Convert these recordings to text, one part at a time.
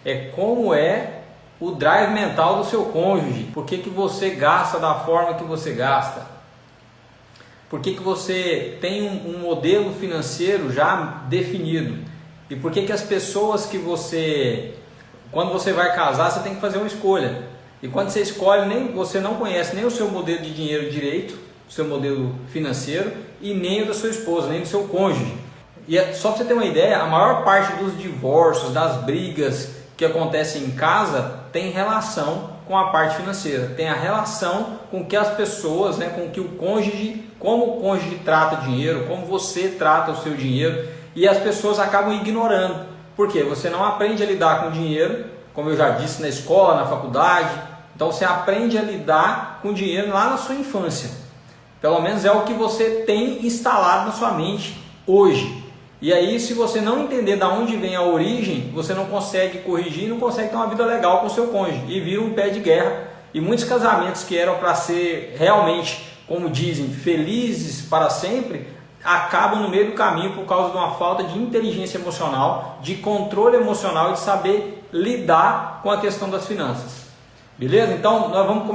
é como é o drive mental do seu cônjuge. Por que você gasta da forma que você gasta? Por que você tem um modelo financeiro já definido? E por que as pessoas que quando você vai casar, você tem que fazer uma escolha. E quando você escolhe, você não conhece nem o seu modelo de dinheiro direito, o seu modelo financeiro, e nem o da sua esposa, nem do seu cônjuge. E só para você ter uma ideia, a maior parte dos divórcios, das brigas que acontecem em casa, tem relação com a parte financeira, tem a relação com que as pessoas, com que o cônjuge, como o cônjuge trata o dinheiro, como você trata o seu dinheiro, e as pessoas acabam ignorando. Por quê? Você não aprende a lidar com o dinheiro, como eu já disse, na escola, na faculdade. Então você aprende a lidar com o dinheiro lá na sua infância. Pelo menos é o que você tem instalado na sua mente hoje. E aí, se você não entender de onde vem a origem, você não consegue corrigir, não consegue ter uma vida legal com o seu cônjuge. E vira um pé de guerra. E muitos casamentos que eram para ser realmente, como dizem, felizes para sempre, acabam no meio do caminho por causa de uma falta de inteligência emocional, de controle emocional e de saber lidar com a questão das finanças. Beleza? Então, nós vamos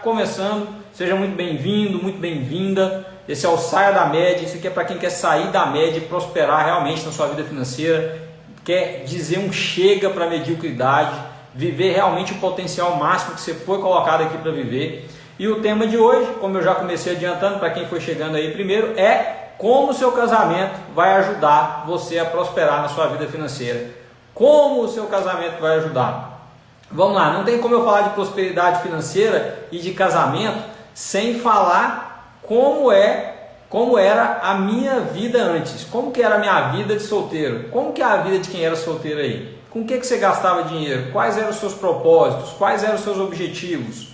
começando. Seja muito bem-vindo, muito bem-vinda. Esse é o Saia da Média. Isso aqui é para quem quer sair da média e prosperar realmente na sua vida financeira, quer dizer um chega para a mediocridade, viver realmente o potencial máximo que você foi colocado aqui para viver. E o tema de hoje, como eu já comecei adiantando para quem foi chegando aí primeiro, é como o seu casamento vai ajudar você a prosperar na sua vida financeira. Como o seu casamento vai ajudar? Vamos lá, não tem como eu falar de prosperidade financeira e de casamento sem falar como era a minha vida antes, como que era a minha vida de solteiro, como que é a vida de quem era solteiro aí, com o que você gastava dinheiro, quais eram os seus propósitos, quais eram os seus objetivos,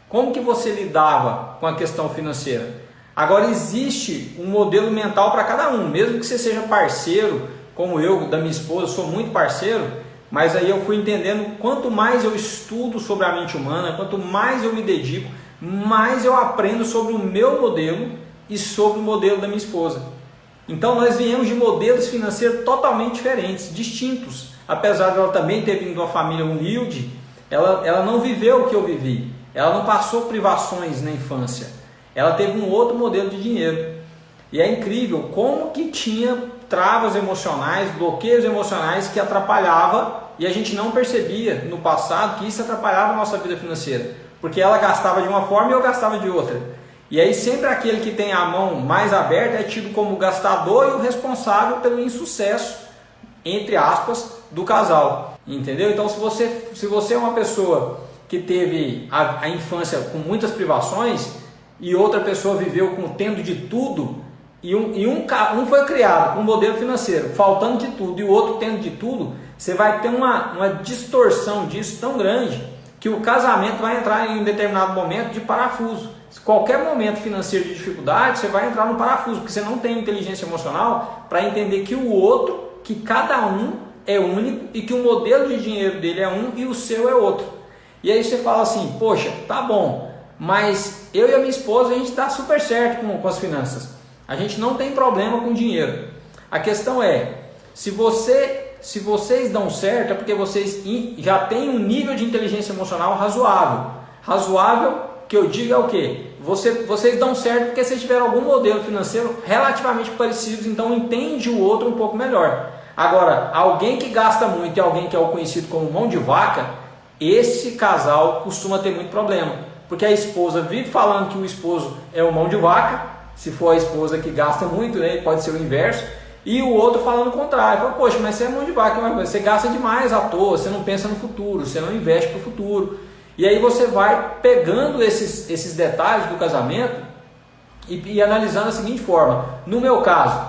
como que você lidava com a questão financeira. Agora existe um modelo mental para cada um, mesmo que você seja parceiro, como eu, da minha esposa, sou muito parceiro, mas aí eu fui entendendo, quanto mais eu estudo sobre a mente humana, quanto mais eu me dedico, mais eu aprendo sobre o meu modelo e sobre o modelo da minha esposa. Então nós viemos de modelos financeiros totalmente diferentes, distintos. Apesar de ela também ter vindo de uma família humilde, ela não viveu o que eu vivi. Ela não passou privações na infância. Ela teve um outro modelo de dinheiro. E é incrível como que tinha travas emocionais, bloqueios emocionais que atrapalhava, e a gente não percebia no passado que isso atrapalhava a nossa vida financeira. Porque ela gastava de uma forma e eu gastava de outra. E aí sempre aquele que tem a mão mais aberta é tido como o gastador e o responsável pelo insucesso, entre aspas, do casal. Entendeu? Então se você é uma pessoa que teve a infância com muitas privações e outra pessoa viveu tendo de tudo, e um foi criado com um modelo financeiro faltando de tudo e o outro tendo de tudo, você vai ter uma distorção disso tão grande que o casamento vai entrar em um determinado momento de parafuso. Qualquer momento financeiro de dificuldade, você vai entrar no parafuso, porque você não tem inteligência emocional para entender que o outro, que cada um é único e que o modelo de dinheiro dele é um e o seu é outro. E aí você fala assim, poxa, tá bom, mas eu e a minha esposa, a gente dá super certo com as finanças. A gente não tem problema com dinheiro. A questão é, se vocês dão certo, é porque vocês já têm um nível de inteligência emocional razoável. Razoável, que eu digo é o quê? Vocês dão certo porque vocês tiveram algum modelo financeiro relativamente parecido, então entende o outro um pouco melhor. Agora, alguém que gasta muito e alguém que é o conhecido como mão de vaca, esse casal costuma ter muito problema. Porque a esposa vive falando que o esposo é o mão de vaca, se for a esposa que gasta muito, né, pode ser o inverso. E o outro falando o contrário, fala, poxa, mas você é mão de vaca, você gasta demais à toa, você não pensa no futuro, você não investe para o futuro. E aí você vai pegando esses detalhes do casamento e analisando da seguinte forma. No meu caso,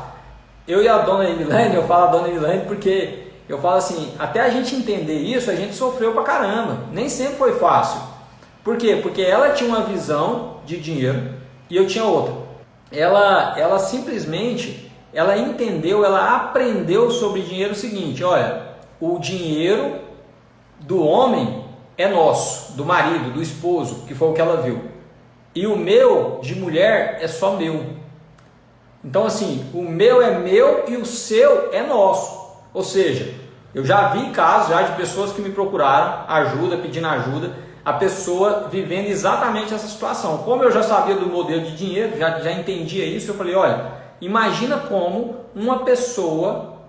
eu e a dona Emilene, eu falo a dona Emilene porque eu falo assim, até a gente entender isso, a gente sofreu pra caramba, nem sempre foi fácil. Por quê? Porque ela tinha uma visão de dinheiro e eu tinha outra. Ela simplesmente... ela entendeu, ela aprendeu sobre dinheiro o seguinte, olha, o dinheiro do homem é nosso, do marido, do esposo, que foi o que ela viu. E o meu, de mulher, é só meu. Então assim, o meu é meu e o seu é nosso. Ou seja, Eu já vi casos já de pessoas que me procuraram ajuda, pedindo ajuda, a pessoa vivendo exatamente essa situação. Como eu já sabia do modelo de dinheiro, já entendia isso, eu falei, olha, imagina como uma pessoa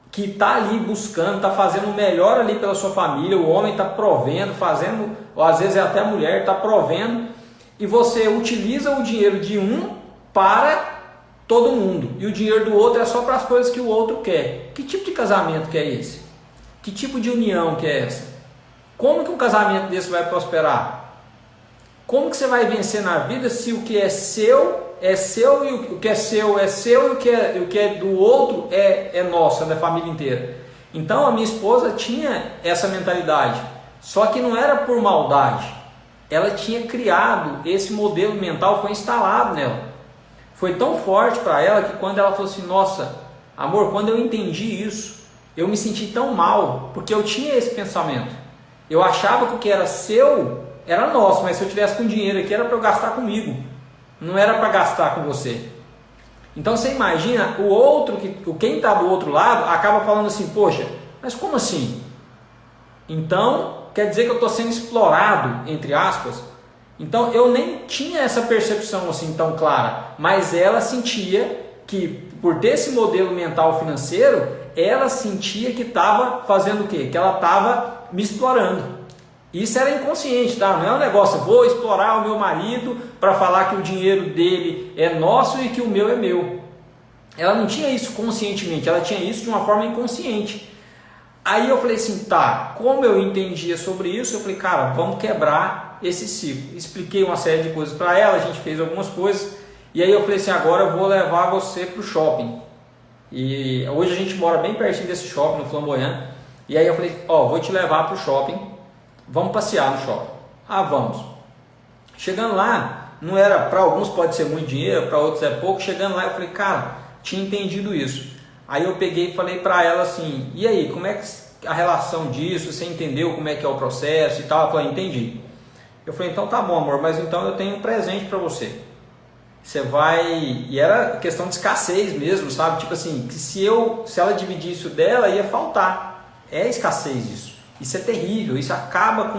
que está ali buscando, está fazendo o melhor ali pela sua família, o homem está provendo, fazendo, ou às vezes é até a mulher, está provendo, e você utiliza o dinheiro de um para todo mundo, e o dinheiro do outro é só para as coisas que o outro quer. Que tipo de casamento que é esse? Que tipo de união que é essa? Como que um casamento desse vai prosperar? Como que você vai vencer na vida se o que é seu e o que é seu e o que é do outro é nosso, é da família inteira? Então a minha esposa tinha essa mentalidade, só que não era por maldade. Ela tinha criado esse modelo mental, foi instalado nela. Foi tão forte para ela que quando ela falou assim, nossa, amor, quando eu entendi isso, eu me senti tão mal, porque eu tinha esse pensamento. Eu achava que o que era seu era nosso, mas se eu tivesse com dinheiro aqui era para eu gastar comigo, não era para gastar com você. Então você imagina, o outro, quem está do outro lado, acaba falando assim, poxa, mas como assim? Então quer dizer que eu estou sendo explorado, entre aspas? Então eu nem tinha essa percepção assim tão clara, mas ela sentia que, por ter esse modelo mental financeiro, ela sentia que estava fazendo o quê? Que ela estava me explorando. Isso era inconsciente, tá? Não é um negócio, vou explorar o meu marido para falar que o dinheiro dele é nosso e que o meu é meu. Ela não tinha isso conscientemente, ela tinha isso de uma forma inconsciente. Aí eu falei assim, tá, como eu entendia sobre isso, eu falei, cara, vamos quebrar esse ciclo. Expliquei uma série de coisas para ela, a gente fez algumas coisas, e aí eu falei assim, agora eu vou levar você para o shopping. E hoje a gente mora bem pertinho desse shopping, no Flamboyant, e aí eu falei, ó, vou te levar para o shopping, vamos passear no shopping. Ah, vamos. Chegando lá, não era, para alguns pode ser muito dinheiro, para outros é pouco, chegando lá eu falei, cara, tinha entendido isso. Aí eu peguei e falei para ela assim, e aí, como é que a relação disso, você entendeu como é que é o processo e tal? Ela falou, entendi. Eu falei, então tá bom, amor, mas então eu tenho um presente para você. Você vai... E era questão de escassez mesmo, sabe? Tipo assim, que se ela dividisse o dela, ia faltar. É escassez isso. Isso é terrível, isso acaba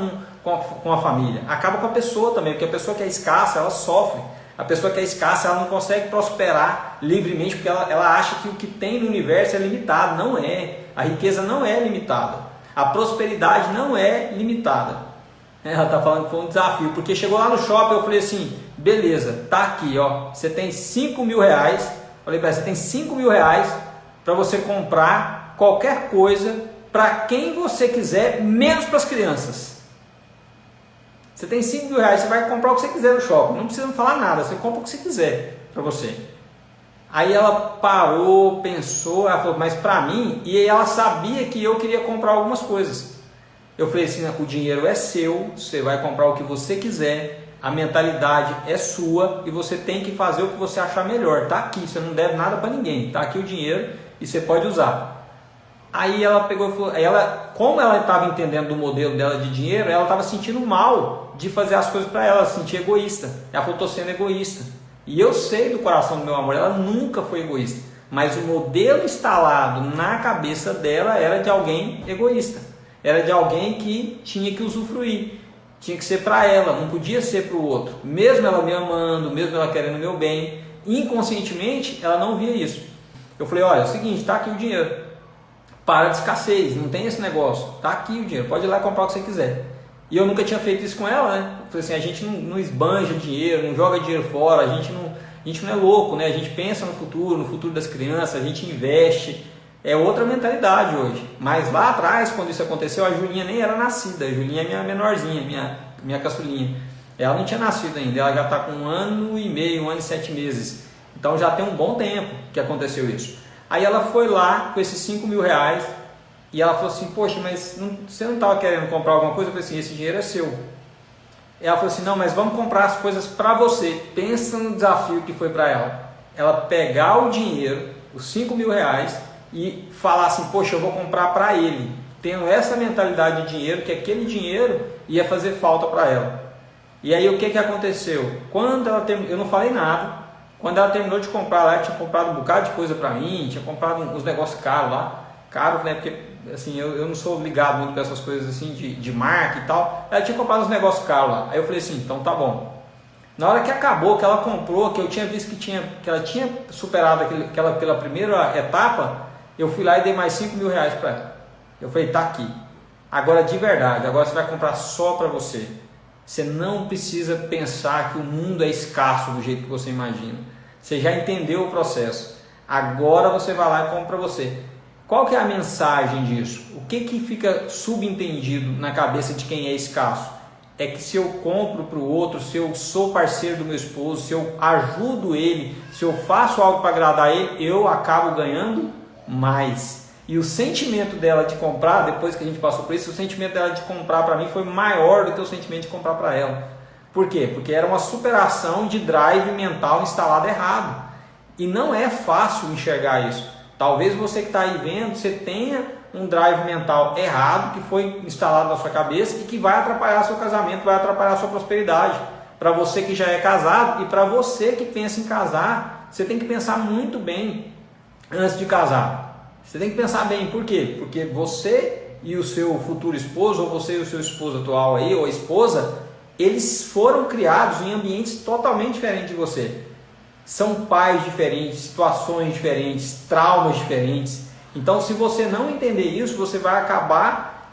com a família. Acaba com a pessoa também, porque a pessoa que é escassa, ela sofre. A pessoa que é escassa, ela não consegue prosperar livremente, porque ela acha que o que tem no universo é limitado. Não é. A riqueza não é limitada. A prosperidade não é limitada. Ela está falando que foi um desafio, porque chegou lá no shopping, eu falei assim, beleza, tá aqui, ó, você tem 5 mil reais, falei para ela, você tem 5 mil reais para você comprar qualquer coisa para quem você quiser, menos para as crianças. Você tem 5 mil reais, você vai comprar o que você quiser no shopping, não precisa me falar nada, você compra o que você quiser para você. Aí ela parou, pensou, ela falou, mas para mim, e ela sabia que eu queria comprar algumas coisas. Eu falei assim, o dinheiro é seu, você vai comprar o que você quiser, a mentalidade é sua e você tem que fazer o que você achar melhor. Tá aqui, você não deve nada para ninguém, tá aqui o dinheiro e você pode usar. Aí ela pegou e falou, como ela estava entendendo do modelo dela de dinheiro, ela estava sentindo mal de fazer as coisas para ela, se sentia egoísta. Ela falou, estou sendo egoísta. E eu sei do coração do meu amor, ela nunca foi egoísta, mas o modelo instalado na cabeça dela era de alguém egoísta. Era de alguém que tinha que usufruir, tinha que ser para ela, não podia ser para o outro. Mesmo ela me amando, mesmo ela querendo o meu bem, inconscientemente ela não via isso. Eu falei, olha, é o seguinte, está aqui o dinheiro, para de escassez, não tem esse negócio, está aqui o dinheiro, pode ir lá e comprar o que você quiser. E eu nunca tinha feito isso com ela, né? Eu falei assim, a gente não esbanja dinheiro, não joga dinheiro fora, a gente não é louco, né? A gente pensa no futuro das crianças, a gente investe. É outra mentalidade hoje. Mas lá atrás, quando isso aconteceu, a Julinha nem era nascida. A Julinha é minha menorzinha, minha caçulinha. Ela não tinha nascido ainda. Ela já está com 1 ano e meio, 1 ano e 7 meses. Então já tem um bom tempo que aconteceu isso. Aí ela foi lá com esses 5 mil reais e ela falou assim, poxa, mas você não estava querendo comprar alguma coisa? Eu falei assim, esse dinheiro é seu. Ela falou assim, não, mas vamos comprar as coisas para você. Pensa no desafio que foi para ela. Ela pegar o dinheiro, os 5 mil reais, e falar assim, poxa, eu vou comprar para ele, tendo essa mentalidade de dinheiro, que aquele dinheiro ia fazer falta para ela. E aí o que aconteceu? Quando ela eu não falei nada, quando ela terminou de comprar lá, tinha comprado um bocado de coisa para mim, tinha comprado uns negócios caros lá, caro, né? Porque assim, eu não sou ligado muito com essas coisas assim de marca e tal. Ela tinha comprado uns negócios caros lá. Aí eu falei assim, então tá bom. Na hora que acabou, que ela comprou, que eu tinha visto que ela tinha superado aquela pela primeira etapa, eu fui lá e dei mais 5 mil reais para ela. Eu falei, tá aqui. Agora de verdade, agora você vai comprar só para você. Você não precisa pensar que o mundo é escasso do jeito que você imagina. Você já entendeu o processo. Agora você vai lá e compra para você. Qual que é a mensagem disso? O que fica subentendido na cabeça de quem é escasso? É que se eu compro para o outro, se eu sou parceiro do meu esposo, se eu ajudo ele, se eu faço algo para agradar ele, eu acabo ganhando mais. E o sentimento dela de comprar, depois que a gente passou por isso, o sentimento dela de comprar para mim foi maior do que o sentimento de comprar para ela. Por quê? Porque era uma superação de drive mental instalado errado. E não é fácil enxergar isso. Talvez você que está aí vendo, você tenha um drive mental errado que foi instalado na sua cabeça e que vai atrapalhar seu casamento, vai atrapalhar sua prosperidade. Para você que já é casado e para você que pensa em casar, você tem que pensar muito bem antes de casar. Você tem que pensar bem, por quê? Porque você e o seu futuro esposo, ou você e o seu esposo atual aí, ou esposa, eles foram criados em ambientes totalmente diferentes de você. São pais diferentes, situações diferentes, traumas diferentes. Então, se você não entender isso, você vai acabar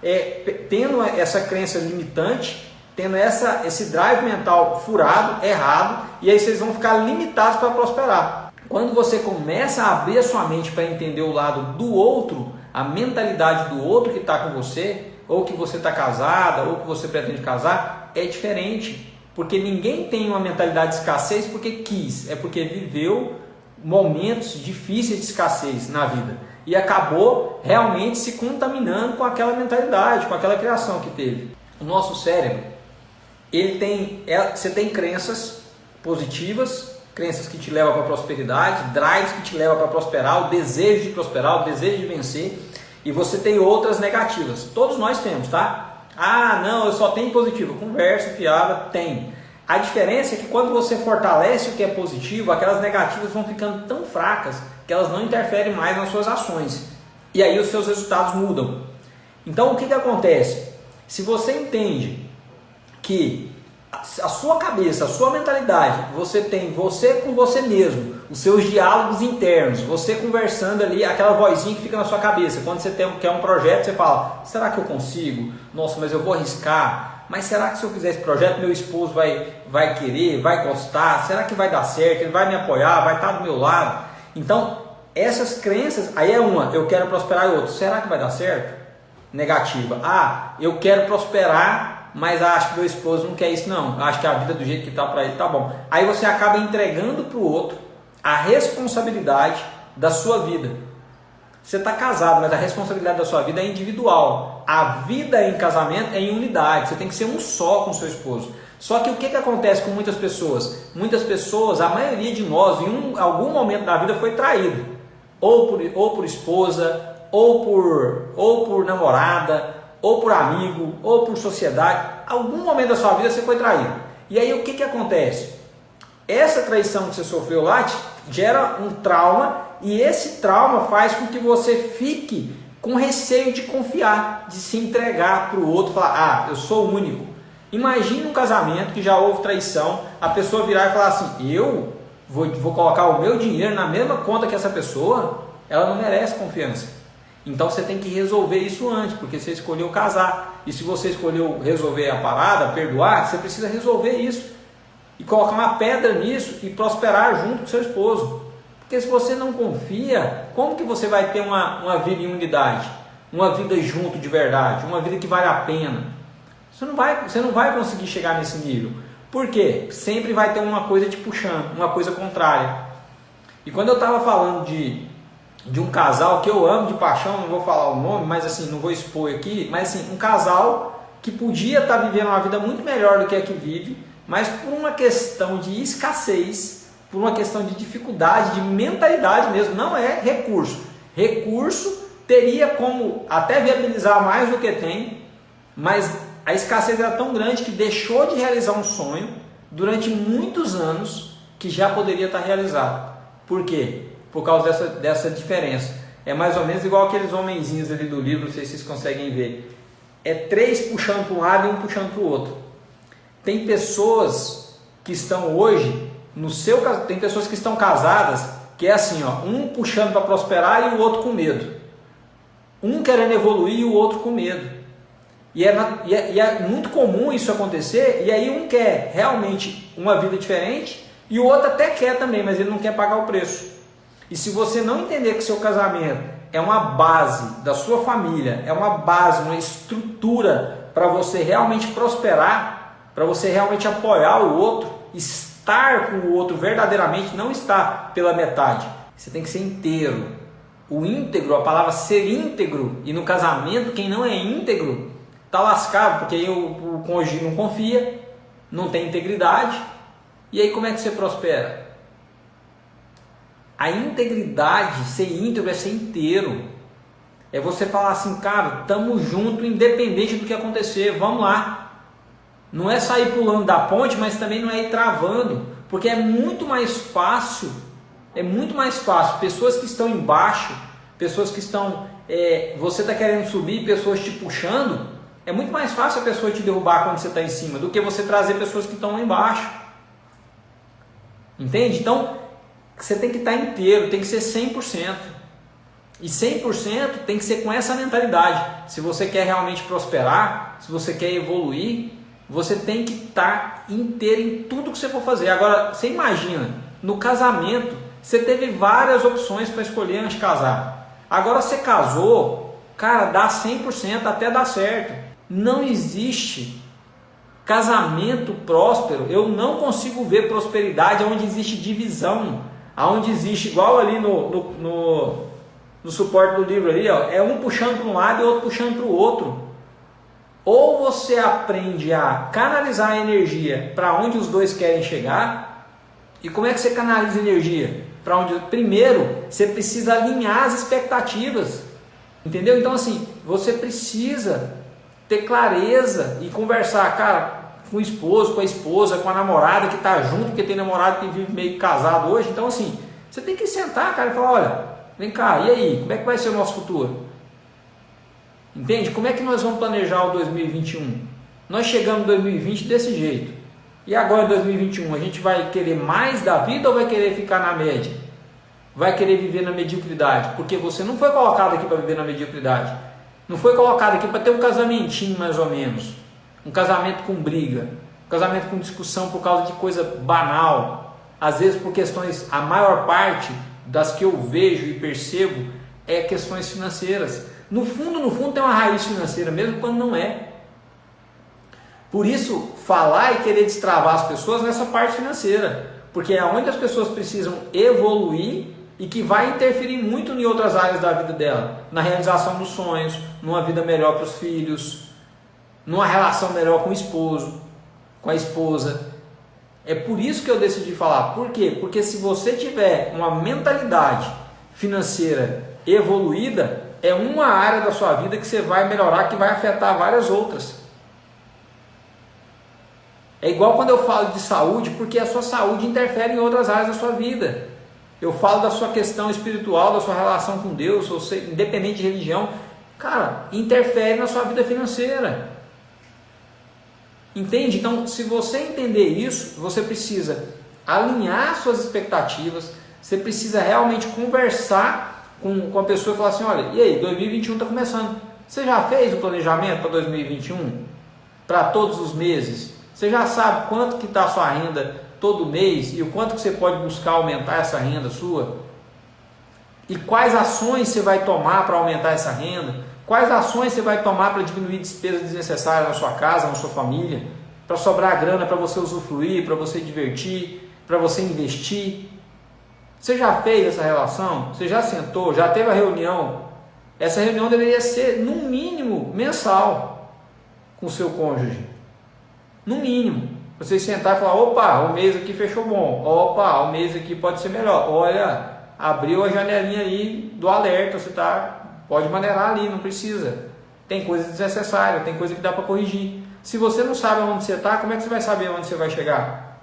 tendo essa crença limitante, tendo esse drive mental furado, errado, e aí vocês vão ficar limitados para prosperar. Quando você começa a abrir a sua mente para entender o lado do outro, a mentalidade do outro que está com você, ou que você está casada, ou que você pretende casar, é diferente. Porque ninguém tem uma mentalidade de escassez porque quis, é porque viveu momentos difíceis de escassez na vida e acabou realmente se contaminando com aquela mentalidade, com aquela criação que teve. O nosso cérebro, você tem crenças positivas, crenças que te levam para a prosperidade, drives que te levam para prosperar, o desejo de prosperar, o desejo de vencer, e você tem outras negativas. Todos nós temos, tá? Ah, não, eu só tenho positivo. Conversa fiada, tem. A diferença é que quando você fortalece o que é positivo, aquelas negativas vão ficando tão fracas que elas não interferem mais nas suas ações. E aí os seus resultados mudam. Então o que acontece? Se você entende que a sua cabeça, a sua mentalidade, você tem você com você mesmo, os seus diálogos internos, você conversando ali, aquela vozinha que fica na sua cabeça. Quando você quer um projeto, você fala, será que eu consigo? Nossa, mas eu vou arriscar. Mas será que se eu fizer esse projeto, meu esposo vai querer, vai gostar? Será que vai dar certo? Ele vai me apoiar, vai estar do meu lado? Então, essas crenças, aí é uma, eu quero prosperar, e outra, será que vai dar certo? Negativa. Ah, eu quero prosperar, mas acho que meu esposo não quer isso não, acho que a vida do jeito que está para ele tá bom. Aí você acaba entregando para o outro a responsabilidade da sua vida. Você está casado, mas a responsabilidade da sua vida é individual. A vida em casamento é em unidade, você tem que ser um só com seu esposo. Só que o que acontece com muitas pessoas? Muitas pessoas, a maioria de nós, em algum momento da vida foi traído. Ou por esposa, ou por namorada, ou por amigo, ou por sociedade. Algum momento da sua vida você foi traído. E aí o que acontece? Essa traição que você sofreu lá gera um trauma, e esse trauma faz com que você fique com receio de confiar, de se entregar para o outro, falar, eu sou o único. Imagine um casamento que já houve traição, a pessoa virar e falar assim, eu vou colocar o meu dinheiro na mesma conta que essa pessoa, ela não merece confiança. Então você tem que resolver isso antes, porque você escolheu casar. E se você escolheu resolver a parada, perdoar, você precisa resolver isso. E colocar uma pedra nisso e prosperar junto com seu esposo. Porque se você não confia, como que você vai ter uma vida em unidade? Uma vida junto de verdade? Uma vida que vale a pena? Você não vai conseguir chegar nesse nível. Por quê? Sempre vai ter uma coisa te puxando, uma coisa contrária. E quando eu estava falando de um casal que eu amo de paixão, não vou falar o nome, mas assim, não vou expor aqui, mas assim, um casal que podia estar vivendo uma vida muito melhor do que a que vive, mas por uma questão de escassez, por uma questão de dificuldade, de mentalidade mesmo, não é recurso. Recurso teria como até viabilizar mais do que tem, mas a escassez era tão grande que deixou de realizar um sonho durante muitos anos que já poderia estar realizado. Por quê? Por causa dessa diferença. é mais ou menos igual aqueles homenzinhos ali do livro, não sei se vocês conseguem ver. É 3 puxando para um lado e um puxando para o outro. Tem pessoas que estão hoje, tem pessoas que estão casadas, que é assim, ó, um puxando para prosperar e o outro com medo. Um querendo evoluir e o outro com medo. E é muito comum isso acontecer, e aí um quer realmente uma vida diferente, e o outro até quer também, mas ele não quer pagar o preço. E se você não entender que seu casamento é uma base da sua família, é uma base, uma estrutura para você realmente prosperar, para você realmente apoiar o outro, estar com o outro verdadeiramente, não estar pela metade. Você tem que ser inteiro. O íntegro, a palavra ser íntegro, e no casamento quem não é íntegro está lascado, porque aí o cônjuge não confia, não tem integridade, e aí como é que você prospera? A integridade, ser íntegro é ser inteiro. É você falar assim, cara, estamos juntos independente do que acontecer, vamos lá. Não é sair pulando da ponte, mas também não é ir travando, porque é muito mais fácil, pessoas que estão embaixo, pessoas que estão, você está querendo subir, pessoas te puxando, é muito mais fácil a pessoa te derrubar quando você está em cima, do que você trazer pessoas que estão lá embaixo. Entende? Então, você tem que estar inteiro, tem que ser 100%. E 100% tem que ser com essa mentalidade. Se você quer realmente prosperar, se você quer evoluir, você tem que estar inteiro em tudo que você for fazer. Agora, você imagina, no casamento, você teve várias opções para escolher antes de casar. Agora você casou, cara, dá 100% até dar certo. Não existe casamento próspero. Eu não consigo ver prosperidade onde existe divisão. Onde existe, igual ali no suporte do livro ali, ó, é um puxando para um lado e outro puxando para o outro. Ou você aprende a canalizar a energia para onde os dois querem chegar. E como é que você canaliza energia? Para onde? Primeiro, você precisa alinhar as expectativas. Entendeu? Então assim, você precisa ter clareza e conversar, cara, com o esposo, com a esposa, com a namorada que está junto, porque tem namorado que vive meio casado hoje. Então assim, você tem que sentar, cara, e falar, olha, vem cá, e aí, como é que vai ser o nosso futuro? Entende? Como é que nós vamos planejar o 2021? Nós chegamos em 2020 desse jeito. E agora em 2021, a gente vai querer mais da vida ou vai querer ficar na média? Vai querer viver na mediocridade? Porque você não foi colocado aqui para viver na mediocridade. Não foi colocado aqui para ter um casamentinho mais ou menos. Um casamento com briga. Um casamento com discussão por causa de coisa banal. Às vezes por questões, a maior parte das que eu vejo e percebo é questões financeiras. No fundo tem uma raiz financeira, mesmo quando não é. Por isso, falar e querer destravar as pessoas nessa parte financeira, porque é onde as pessoas precisam evoluir e que vai interferir muito em outras áreas da vida dela, na realização dos sonhos, numa vida melhor para os filhos, numa relação melhor com o esposo, com a esposa. É por isso que eu decidi falar. Por quê? Porque se você tiver uma mentalidade financeira evoluída, é uma área da sua vida que você vai melhorar, que vai afetar várias outras. É igual quando eu falo de saúde, porque a sua saúde interfere em outras áreas da sua vida. Eu falo da sua questão espiritual, da sua relação com Deus, ou seja, independente de religião, cara, interfere na sua vida financeira. Entende? Então, se você entender isso, você precisa alinhar suas expectativas, você precisa realmente conversar com a pessoa e falar assim, olha, e aí, 2021 está começando. Você já fez o planejamento para 2021? Para todos os meses? Você já sabe quanto que está a sua renda todo mês e o quanto que você pode buscar aumentar essa renda sua? E quais ações você vai tomar para aumentar essa renda? Quais ações você vai tomar para diminuir despesas desnecessárias na sua casa, na sua família? Para sobrar grana, para você usufruir, para você divertir, para você investir? Você já fez essa relação? Você já sentou? Já teve a reunião? Essa reunião deveria ser, no mínimo, mensal com o seu cônjuge. No mínimo. Você sentar e falar, opa, o mês aqui fechou bom. Opa, o mês aqui pode ser melhor. Olha, abriu a janelinha aí do alerta, você pode maneirar ali, não precisa. Tem coisa desnecessária, tem coisa que dá para corrigir. Se você não sabe onde você está, como é que você vai saber onde você vai chegar?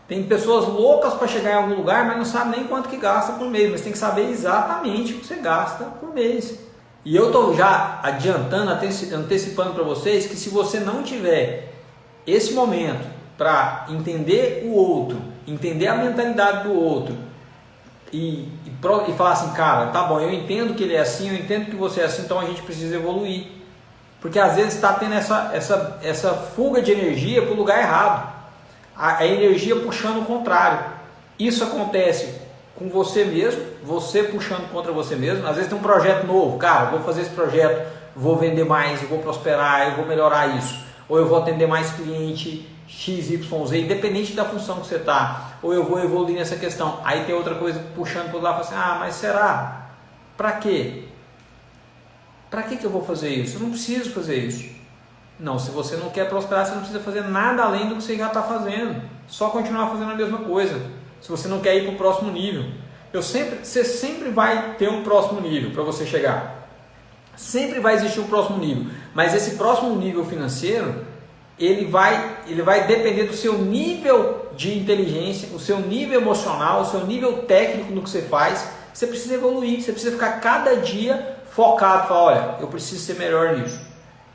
Tem pessoas loucas para chegar em algum lugar, mas não sabem nem quanto que gasta por mês, mas tem que saber exatamente o que você gasta por mês. E eu estou já adiantando, antecipando para vocês que se você não tiver esse momento para entender o outro, entender a mentalidade do outro e falar assim, cara, tá bom, eu entendo que ele é assim, eu entendo que você é assim, então a gente precisa evoluir. Porque às vezes está tendo essa fuga de energia para o lugar errado. A energia puxando o contrário. Isso acontece com você mesmo, você puxando contra você mesmo. Às vezes tem um projeto novo, cara, vou fazer esse projeto, vou vender mais, eu vou prosperar, eu vou melhorar isso. Ou eu vou atender mais cliente XYZ, independente da função que você está. Ou eu vou evoluir nessa questão. Aí tem outra coisa puxando para o lado e fala assim, mas será? Para quê? Para que eu vou fazer isso? Eu não preciso fazer isso. Não, se você não quer prosperar, você não precisa fazer nada além do que você já está fazendo. Só continuar fazendo a mesma coisa. Se você não quer ir para o próximo nível. Você sempre vai ter um próximo nível para você chegar. Sempre vai existir um próximo nível. Mas esse próximo nível financeiro, ele vai depender do seu nível de inteligência, o seu nível emocional, o seu nível técnico no que você faz. Você precisa evoluir, você precisa ficar cada dia focado. Falar, olha, eu preciso ser melhor nisso.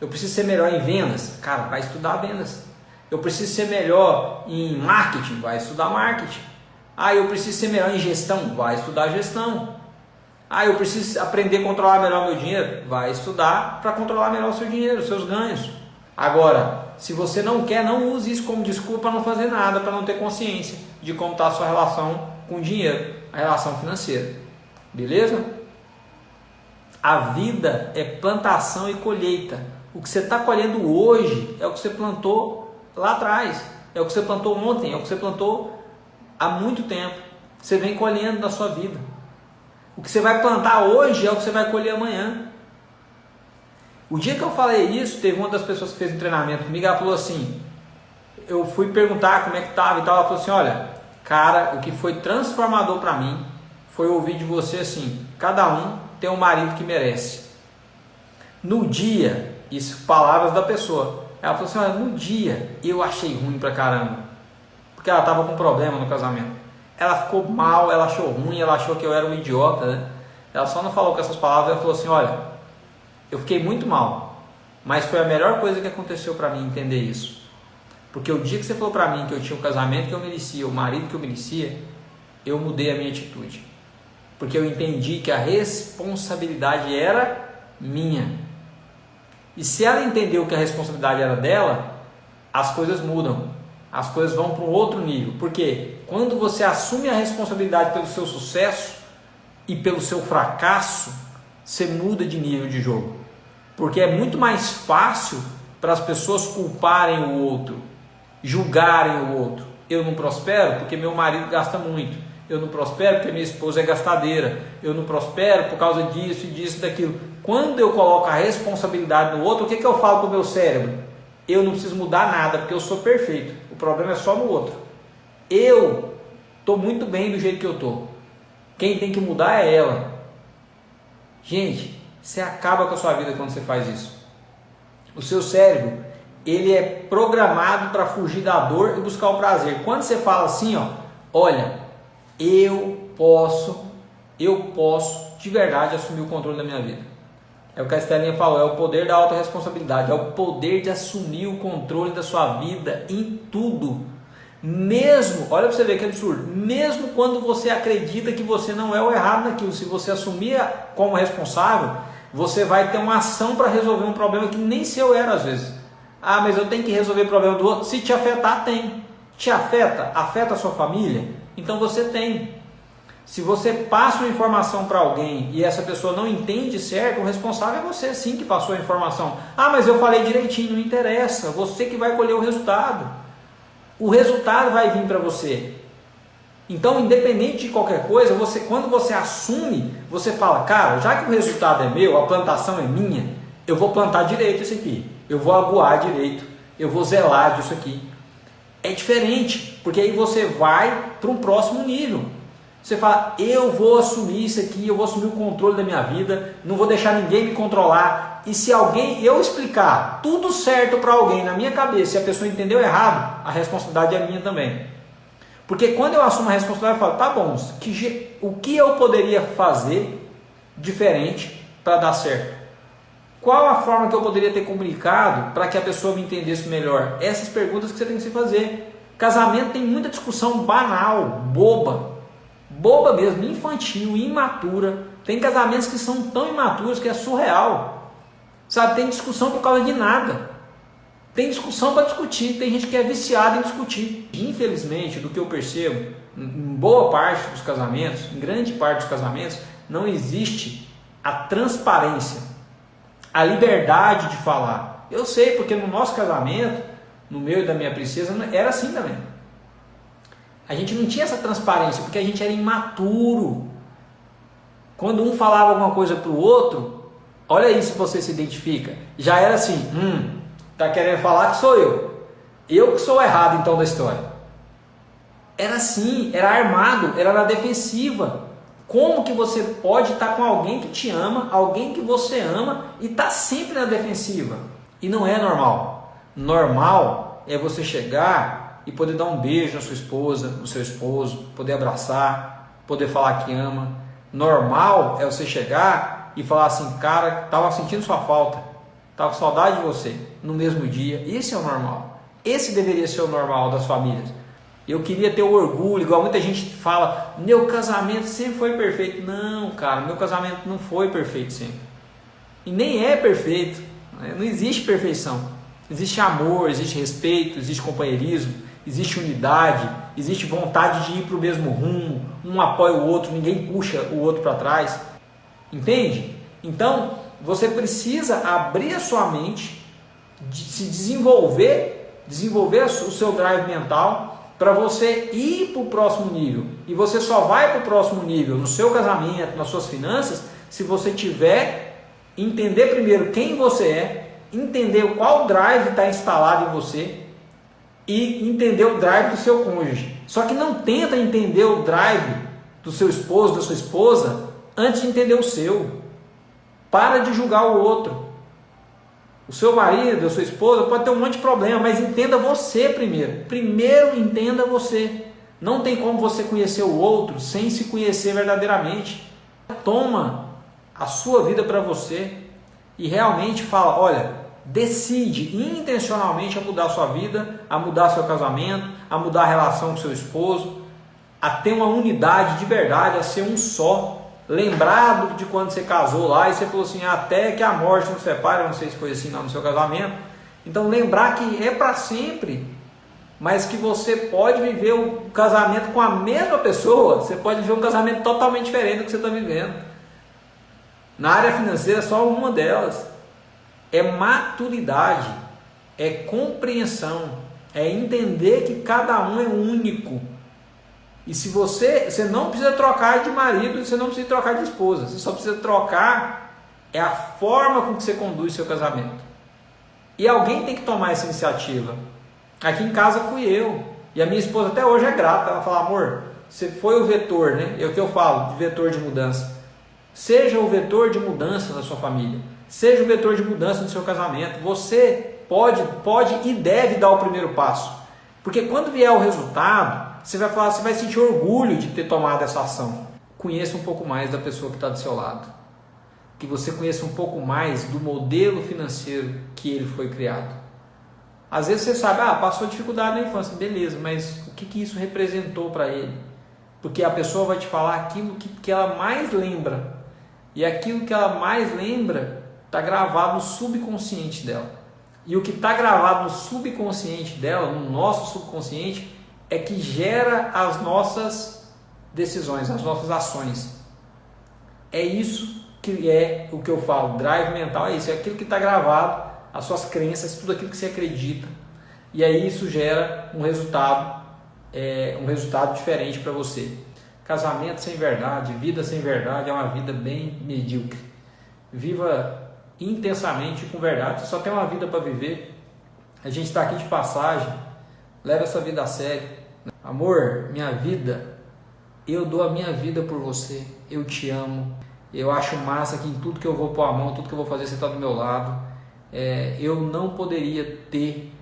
Eu preciso ser melhor em vendas. Cara, vai estudar vendas. Eu preciso ser melhor em marketing. Vai estudar marketing. Eu preciso ser melhor em gestão. Vai estudar gestão. Eu preciso aprender a controlar melhor meu dinheiro. Vai estudar para controlar melhor o seu dinheiro, os seus ganhos. Agora, se você não quer, não use isso como desculpa para não fazer nada, para não ter consciência de como está a sua relação com o dinheiro, a relação financeira. Beleza? A vida é plantação e colheita. O que você está colhendo hoje é o que você plantou lá atrás, é o que você plantou ontem, é o que você plantou há muito tempo. Você vem colhendo na sua vida. O que você vai plantar hoje é o que você vai colher amanhã. O dia que eu falei isso, teve uma das pessoas que fez um treinamento comigo, ela falou assim, eu fui perguntar como é que estava e tal, ela falou assim, olha, cara, o que foi transformador para mim foi ouvir de você assim, cada um tem um marido que merece. No dia, isso, palavras da pessoa, ela falou assim, olha, no dia eu achei ruim pra caramba, porque ela estava com problema no casamento. Ela ficou mal, ela achou ruim, ela achou que eu era um idiota, né? Ela só não falou com essas palavras, ela falou assim, olha, eu fiquei muito mal, mas foi a melhor coisa que aconteceu para mim entender isso. Porque o dia que você falou para mim que eu tinha o casamento que eu merecia, o marido que eu merecia, eu mudei a minha atitude. Porque eu entendi que a responsabilidade era minha. E se ela entendeu que a responsabilidade era dela, as coisas mudam. As coisas vão para um outro nível. Porque quando você assume a responsabilidade pelo seu sucesso e pelo seu fracasso, você muda de nível de jogo. Porque é muito mais fácil para as pessoas culparem o outro, julgarem o outro. Eu não prospero porque meu marido gasta muito. Eu não prospero porque minha esposa é gastadeira. Eu não prospero por causa disso e disso e daquilo. Quando eu coloco a responsabilidade no outro, o que eu falo para o meu cérebro? Eu não preciso mudar nada porque eu sou perfeito. O problema é só no outro. Eu estou muito bem do jeito que eu estou. Quem tem que mudar é ela. Gente, você acaba com a sua vida quando você faz isso. O seu cérebro, ele é programado para fugir da dor e buscar o prazer. Quando você fala assim, olha, eu posso de verdade assumir o controle da minha vida. É o que a Estelinha falou, é o poder da autorresponsabilidade, é o poder de assumir o controle da sua vida em tudo. Mesmo, olha para você ver que absurdo, mesmo quando você acredita que você não é o errado naquilo, se você assumir como responsável, você vai ter uma ação para resolver um problema que nem seu era às vezes. Mas eu tenho que resolver o problema do outro. Se te afetar, tem. Te afeta? Afeta a sua família? Então você tem. Se você passa uma informação para alguém e essa pessoa não entende certo, o responsável é você sim que passou a informação. Mas eu falei direitinho, não interessa, você que vai colher o resultado. O resultado vai vir para você. Então, independente de qualquer coisa, quando você assume, você fala, cara, já que o resultado é meu, a plantação é minha, eu vou plantar direito isso aqui, eu vou aguar direito, eu vou zelar disso aqui. É diferente, porque aí você vai para um próximo nível. Você fala, eu vou assumir isso aqui, eu vou assumir o controle da minha vida, não vou deixar ninguém me controlar. E se eu explicar tudo certo para alguém na minha cabeça e a pessoa entendeu errado, a responsabilidade é minha também. Porque quando eu assumo a responsabilidade, eu falo, tá bom, o que eu poderia fazer diferente para dar certo? Qual a forma que eu poderia ter comunicado para que a pessoa me entendesse melhor? Essas perguntas que você tem que se fazer. Casamento tem muita discussão banal, boba mesmo, infantil, imatura. Tem casamentos que são tão imaturos que é surreal. Sabe, tem discussão por causa de nada. Tem discussão para discutir, tem gente que é viciada em discutir. Infelizmente, do que eu percebo, em boa parte dos casamentos, em grande parte dos casamentos, não existe a transparência, a liberdade de falar. Eu sei, porque no nosso casamento, no meu e da minha princesa, era assim também. A gente não tinha essa transparência, porque a gente era imaturo. Quando um falava alguma coisa para o outro, olha aí se você se identifica, já era assim, tá querendo falar que sou eu que sou errado então da história. Era assim, era armado, era na defensiva. Como que você pode estar com alguém que te ama, alguém que você ama e tá sempre na defensiva? E não é normal. Normal é você chegar e poder dar um beijo na sua esposa, no seu esposo, poder abraçar, poder falar que ama. Normal é você chegar e falar assim, cara, tava sentindo sua falta, tava com saudade de você no mesmo dia. Esse é o normal. Esse deveria ser o normal das famílias. Eu queria ter o orgulho, igual muita gente fala, meu casamento sempre foi perfeito. Não, cara, meu casamento não foi perfeito sempre. E nem é perfeito. Não existe perfeição. Existe amor, existe respeito, existe companheirismo, existe unidade, existe vontade de ir para o mesmo rumo. Um apoia o outro, ninguém puxa o outro para trás. Entende? Então, você precisa abrir a sua mente, se desenvolver o seu drive mental, para você ir para o próximo nível. E você só vai para o próximo nível no seu casamento, nas suas finanças, se você tiver, entender primeiro quem você é, entender qual drive está instalado em você e entender o drive do seu cônjuge. Só que não tenta entender o drive do seu esposo, da sua esposa, antes de entender o seu. Para de julgar o outro. O seu marido, a sua esposa pode ter um monte de problema, mas entenda você primeiro. Primeiro entenda você. Não tem como você conhecer o outro sem se conhecer verdadeiramente. Toma a sua vida para você e realmente fala, olha, decide intencionalmente a mudar a sua vida, a mudar seu casamento, a mudar a relação com seu esposo, a ter uma unidade de verdade, a ser um só. Lembrado de quando você casou lá e você falou assim, até que a morte nos separe, não sei se foi assim não no seu casamento. Então lembrar que é para sempre, mas que você pode viver o casamento com a mesma pessoa, você pode viver um casamento totalmente diferente do que você está vivendo. Na área financeira, só uma delas. É maturidade, é compreensão, é entender que cada um é único. E se você não precisa trocar de marido, você não precisa trocar de esposa, você só precisa trocar a forma com que você conduz seu casamento. E alguém tem que tomar essa iniciativa. Aqui em casa fui eu, e a minha esposa até hoje é grata, ela fala, amor, você foi o vetor, né? É o que eu falo, de vetor de mudança. Seja o vetor de mudança da sua família, seja o vetor de mudança do seu casamento. Você pode e deve dar o primeiro passo, porque quando vier o resultado, você vai sentir orgulho de ter tomado essa ação. Conheça um pouco mais da pessoa que está do seu lado. Que você conheça um pouco mais do modelo financeiro que ele foi criado. Às vezes você sabe, passou dificuldade na infância, beleza, mas o que isso representou para ele? Porque a pessoa vai te falar aquilo que ela mais lembra. E aquilo que ela mais lembra está gravado no subconsciente dela. E o que está gravado no subconsciente dela, no nosso subconsciente, é que gera as nossas decisões, as nossas ações. É isso que é o que eu falo, drive mental é isso, é aquilo que está gravado, as suas crenças, tudo aquilo que você acredita. E aí isso gera um resultado diferente para você. Casamento sem verdade, vida sem verdade é uma vida bem medíocre. Viva intensamente com verdade, você só tem uma vida para viver. A gente está aqui de passagem, leva essa vida a sério. Amor, minha vida, eu dou a minha vida por você, eu te amo, eu acho massa que em tudo que eu vou pôr a mão, tudo que eu vou fazer, você está do meu lado. Eu não poderia ter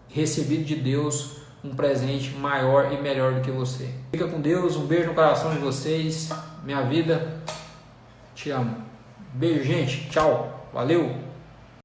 recebido de Deus um presente maior e melhor do que você. Fica com Deus, um beijo no coração de vocês, minha vida, te amo. Beijo, gente, tchau, valeu!